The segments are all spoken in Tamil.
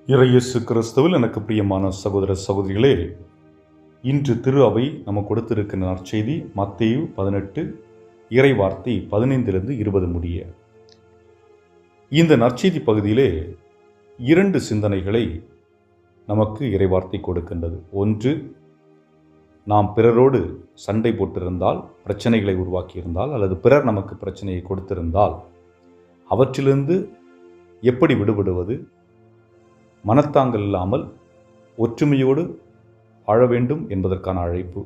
இயேசு கிறிஸ்துவில் எனக்கு பிரியமான சகோதர சகோதரிகளே, இன்று திரு அவை நமக்கு கொடுத்திருக்கிற நற்செய்தி மத்தேயு 18 இறைவார்த்தை 15-20 முடிய. இந்த நற்செய்தி பகுதியிலே 2 சிந்தனைகளை நமக்கு இறைவார்த்தை கொடுக்கின்றது. ஒன்று, நாம் பிறரோடு சண்டை போட்டிருந்தால், பிரச்சனைகளை உருவாக்கியிருந்தால், அல்லது பிறர் நமக்கு பிரச்சனையை கொடுத்திருந்தால் அவற்றிலிருந்து எப்படி விடுபடுவது, மனத்தாங்கல் இல்லாமல் ஒற்றுமையோடு வாழ வேண்டும் என்பதற்கான அழைப்பு.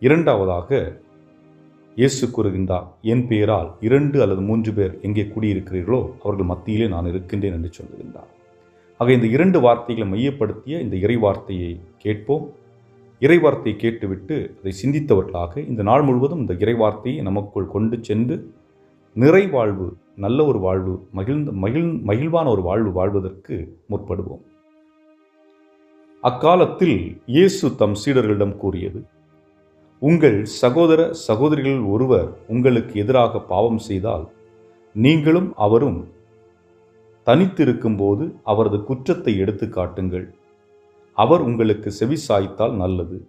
இரண்டாவதாக, இயேசு கூறுகின்றார், என் பெயரால் 2 அல்லது 3 பேர் எங்கே கூடியிருக்கிறீர்களோ அவர்கள் மத்தியிலே நான் இருக்கின்றேன் என்று சொல்லுகின்றார். ஆக இந்த 2 வார்த்தைகளை மையப்படுத்திய இந்த இறை வார்த்தையை கேட்போம். இறை வார்த்தையை கேட்டுவிட்டு அதை சிந்தித்தவர்களாக இந்த நாள் முழுவதும் இந்த இறை வார்த்தையை நமக்குள் கொண்டு சென்று நிறைவாழ்வு, நல்ல ஒரு வாழ்வு, மகிழ்வான ஒரு வாழ்வு வாழ்வதற்கு முற்படுவோம். அக்காலத்தில் இயேசு தம் சீடர்களிடம் கூறியது, உங்கள் சகோதர சகோதரிகளில் ஒருவர் உங்களுக்கு எதிராக பாவம் செய்தால் நீங்களும் அவரும் தனித்திருக்கும் போது அவரது குற்றத்தை எடுத்து காட்டுங்கள். அவர் உங்களுக்கு செவி சாய்த்தால் நல்லது,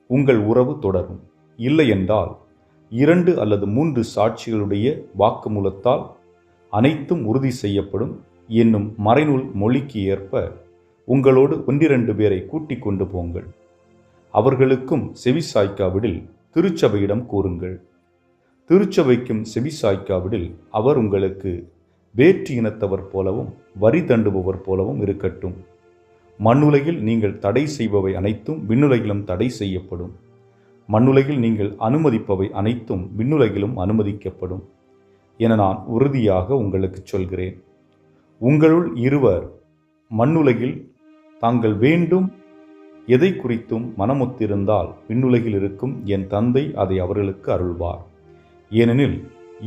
உங்கள் உறவு தொடரும். இல்லையென்றால் 2 அல்லது 3 சாட்சிகளுடைய வாக்குமூலத்தால் அனைத்தும் உறுதி செய்யப்படும் என்னும் மறைநூல் மொழிக்கு ஏற்ப உங்களோடு 1-2 பேரை கூட்டிக் கொண்டு போங்கள். அவர்களுக்கும் செவி சாய்க்காவிடில் திருச்சபையிடம் கூறுங்கள். திருச்சபைக்கும் செவி சாய்க்காவிடில் அவர் உங்களுக்கு வேற்று இனத்தவர் போலவும் வரி தண்டுபவர் போலவும் இருக்கட்டும். மண்ணுலகில் நீங்கள் தடை செய்பவை அனைத்தும் விண்ணுலகிலும் தடை செய்யப்படும். மண்ணுலகில் நீங்கள் அனுமதிப்பவை அனைத்தும் விண்ணுலகிலும் அனுமதிக்கப்படும் என நான் உறுதியாக உங்களுக்கு சொல்கிறேன். உங்களுள் இருவர் மண்ணுலகில் தாங்கள் வேண்டும் எதை குறித்தும் மனமொத்திருந்தால் விண்ணுலகில் இருக்கும் என் தந்தை அதை அவர்களுக்கு அருள்வார். ஏனெனில்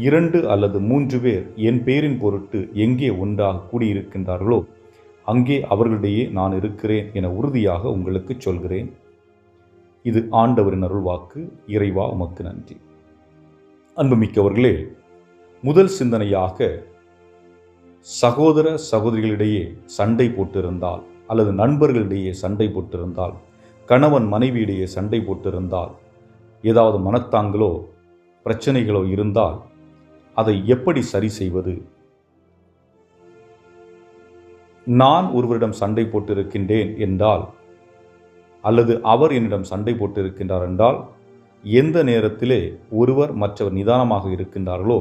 2 அல்லது 3 பேர் என் பெயரின் பொருட்டு எங்கே ஒன்றாக கூடியிருக்கின்றார்களோ அங்கே அவர்களிடையே நான் இருக்கிறேன் என உறுதியாக உங்களுக்கு சொல்கிறேன். இது ஆண்டவரின் அருள்வாக்கு. இறைவா உமக்கு நன்றி. அன்புமிக்கவர்களே, முதல் சிந்தனையாக, சகோதர சகோதரிகளிடையே சண்டை போட்டிருந்தால் அல்லது நண்பர்களிடையே சண்டை போட்டிருந்தால், கணவன் மனைவியிடையே சண்டை போட்டிருந்தால், ஏதாவது மனத்தாங்களோ பிரச்சனைகளோ இருந்தால் அதை எப்படி சரி செய்வது? நான் ஒருவரிடம் சண்டை போட்டிருக்கின்றேன் என்றால் அல்லது அவர் என்னிடம் சண்டை போட்டிருக்கின்றார் என்றால், எந்த நேரத்திலே ஒருவர் மற்றவர் நிதானமாக இருக்கின்றார்களோ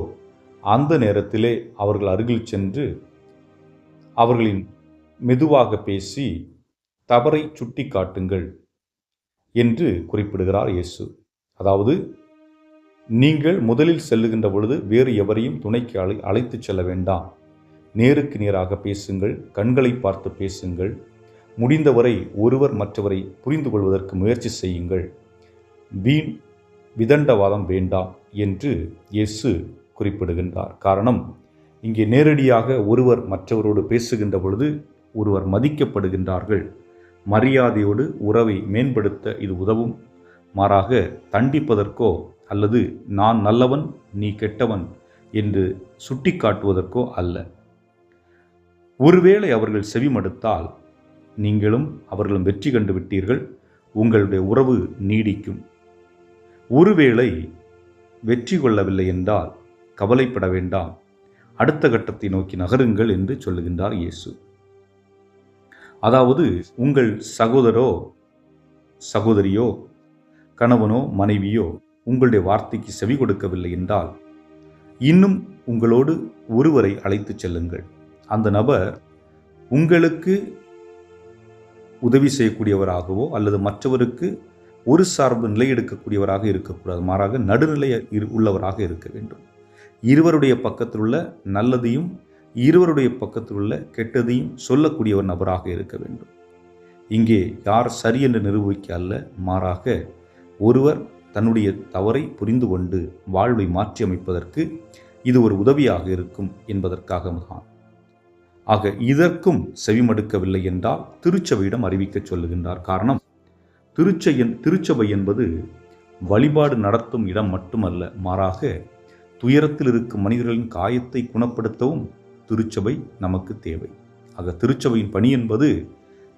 அந்த நேரத்திலே அவர்கள் அருகில் சென்று அவர்களின் மெதுவாக பேசி தவறை சுட்டி காட்டுங்கள் என்று குறிப்பிடுகிறார் இயேசு. அதாவது, நீங்கள் முதலில் செல்லுகின்ற பொழுது வேறு எவரையும் துணைக்கு அழைத்து செல்ல வேண்டாம். நேருக்கு நேராக பேசுங்கள், கண்களை பார்த்து பேசுங்கள். முடிந்தவரை ஒருவர் மற்றவரை புரிந்து கொள்வதற்கு முயற்சி செய்யுங்கள். வீண் விதண்டவாதம் வேண்டாம் என்று இயேசு குறிப்பிடுகின்றார். காரணம், இங்கே நேரடியாக ஒருவர் மற்றவரோடு பேசுகின்ற பொழுது ஒருவர் மதிக்கப்படுகின்றார்கள். மரியாதையோடு உறவை மேம்படுத்த இது உதவும். மாறாக தண்டிப்பதற்கோ அல்லது நான் நல்லவன் நீ கெட்டவன் என்று சுட்டி காட்டுவதற்கோ அல்ல. ஒருவேளை அவர்கள் செவிமடுத்தால் நீங்களும் அவர்களும் வெற்றி கண்டு விட்டீர்கள். உங்களுடைய உறவு நீடிக்கும். ஒருவேளை வெற்றி கொள்ளவில்லை என்றால் கவலைப்பட வேண்டாம், அடுத்த கட்டத்தை நோக்கி நகருங்கள் என்று சொல்லுகின்றார் இயேசு. அதாவது, உங்கள் சகோதரோ சகோதரியோ கணவனோ மனைவியோ உங்களுடைய வார்த்தைக்கு செவி கொடுக்கவில்லை என்றால் இன்னும் உங்களோடு ஒருவரை அழைத்து செல்லுங்கள். அந்த நபர் உங்களுக்கு உதவி செய்யக்கூடியவராகவோ அல்லது மற்றவருக்கு ஒரு சார்பு நிலை எடுக்கக்கூடியவராக இருக்கக்கூடாது. மாறாக நடுநிலை உள்ளவராக இருக்க வேண்டும். இருவருடைய பக்கத்தில் உள்ள நல்லதையும் இருவருடைய பக்கத்தில் உள்ள கெட்டதையும் சொல்லக்கூடிய ஒரு நபராக இருக்க வேண்டும். இங்கே யார் சரி என்று நிரூபிக்க அல்ல, மாறாக ஒருவர் தன்னுடைய தவறை புரிந்து கொண்டு வாழ்வை மாற்றி அமைப்பதற்கு இது ஒரு உதவியாக இருக்கும் என்பதற்காக தான். ஆக இதற்கும் செவிமடுக்கவில்லை என்றால் திருச்சபையிடம் அறிவிக்க சொல்லுகின்றார். காரணம், திருச்சபை என்பது வழிபாடு நடத்தும் இடம் மட்டுமல்ல, மாறாக துயரத்தில் இருக்கும் மனிதர்களின் காயத்தை குணப்படுத்தவும் திருச்சபை நமக்கு தேவை. ஆக திருச்சபையின் பணி என்பது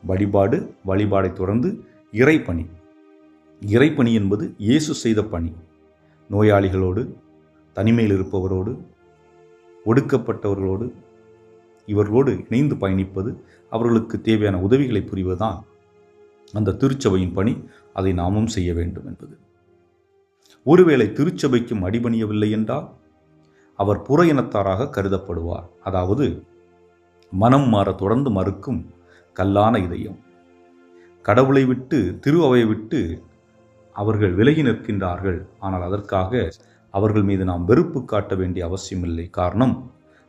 வழிபாடை தொடர்ந்து இறைப்பணி. இறைப்பணி என்பது இயேசு செய்த பணி. நோயாளிகளோடு, தனிமையில் இருப்பவரோடு, ஒடுக்கப்பட்டவர்களோடு, இவர்களோடு இணைந்து பயணிப்பது, அவர்களுக்கு தேவையான உதவிகளை புரிவதுதான் அந்த திருச்சபையின் பணி. அதை நாமும் செய்ய வேண்டும் என்பது. ஒருவேளை திருச்சபைக்கும் அடிபணியவில்லை என்றால் அவர் புற இனத்தாராக கருதப்படுவார். அதாவது மனம் மாற தொடர்ந்து மறுக்கும் கல்லான இதயம். கடவுளை விட்டு, திரு அவையை விட்டு அவர்கள் விலகி நிற்கின்றார்கள். ஆனால் அதற்காக அவர்கள் மீது நாம் வெறுப்பு காட்ட வேண்டிய அவசியமில்லை. காரணம்,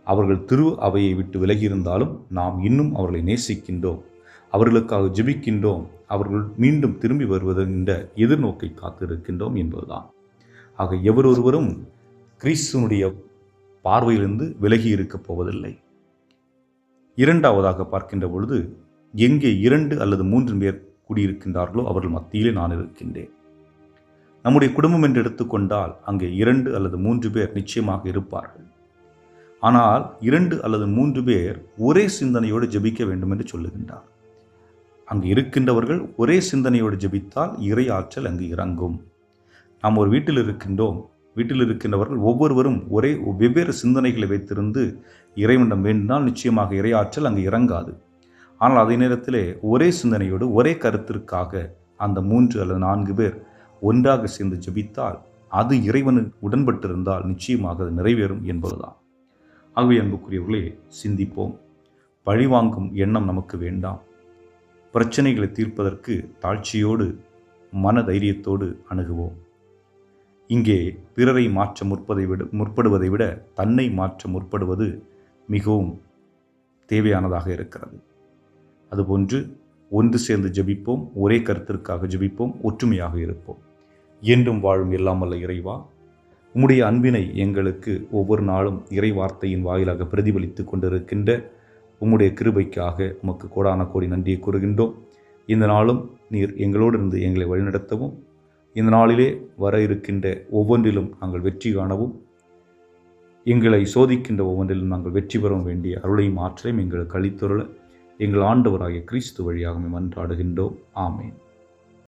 அவர்கள் திரு அவையை விட்டு விலகியிருந்தாலும் நாம் இன்னும் அவர்களை நேசிக்கின்றோம், அவர்களுக்காக ஜெபிக்கின்றோம், அவர்கள் மீண்டும் திரும்பி வருவதென்ற எதிர்நோக்கை காத்திருக்கின்றோம் என்பதுதான். ஆக எவரொருவரும் கிறிஸ்துவனுடைய பார்வையிலிருந்து விலகி இருக்கப் போவதில்லை. இரண்டாவதாக பார்க்கின்ற பொழுது, எங்கே 2 அல்லது 3 பேர் கூடியிருக்கின்றார்களோ அவர்கள் மத்தியிலே நான் இருக்கின்றேன். நம்முடைய குடும்பம் என்று எடுத்துக்கொண்டால் அங்கே 2 அல்லது 3 பேர் நிச்சயமாக இருப்பார்கள். ஆனால் 2 அல்லது 3 பேர் ஒரே சிந்தனையோடு ஜெபிக்க வேண்டும் என்று சொல்லுகின்றார். அங்கு இருக்கின்றவர்கள் ஒரே சிந்தனையோடு ஜெபித்தால் இறை ஆற்றல் அங்கு இறங்கும். நாம் ஒரு வீட்டில் இருக்கின்றோம். வீட்டில் இருக்கின்றவர்கள் ஒவ்வொருவரும் வெவ்வேறு சிந்தனைகளை வைத்திருந்து இறைவனிடம் வேண்டினால் நிச்சயமாக இறை ஆற்றல் அங்கு இறங்காது. ஆனால் அதே நேரத்திலே ஒரே சிந்தனையோடு ஒரே கருத்திற்காக அந்த 3 அல்லது 4 பேர் ஒன்றாக சேர்ந்து ஜெபித்தால், அது இறைவனுக்கு உடன்பட்டிருந்தால் நிச்சயமாக அது நிறைவேறும் என்பதுதான். ஆகவே அன்புக்குரியவர்களே, சிந்திப்போம். பழிவாங்கும் எண்ணம் நமக்கு வேண்டாம். பிரச்சனைகளை தீர்ப்பதற்கு தாழ்ச்சியோடு, மன தைரியத்தோடு அணுகுவோம். இங்கே பிறரை மாற்ற முற்படுவதை விட தன்னை மாற்ற முற்படுவது மிகவும் தேவையானதாக இருக்கிறது. அதுபோன்று ஒன்று சேர்ந்து ஜெபிப்போம், ஒரே கருத்திற்காக ஜெபிப்போம், ஒற்றுமையாக இருப்போம். என்றும் வாழும் எல்லாம் வல்ல இறைவா, உம்முடைய அன்பினை எங்களுக்கு ஒவ்வொரு நாளும் இறை வார்த்தையின் வாயிலாக பிரதிபலித்து கொண்டிருக்கின்ற உம்முடைய கிருபைக்காக உமக்கு கோடான கோடி நன்றியை கூறுகின்றோம். இந்த நாளும் நீர் எங்களோடு இருந்து எங்களை வழிநடத்தவும், இந்த நாளிலே வர இருக்கின்ற ஒவ்வொன்றிலும் நாங்கள் வெற்றி காணவும், எங்களை சோதிக்கின்ற ஒவ்வொன்றிலும் நாங்கள் வெற்றி பெறவும் வேண்டிய அருளையும் ஆற்றலையும் எங்களுக்கு அளித்தருள எங்கள் ஆண்டவராகிய கிறிஸ்து வழியாக மன்றாடுகின்றோம். ஆமேன்.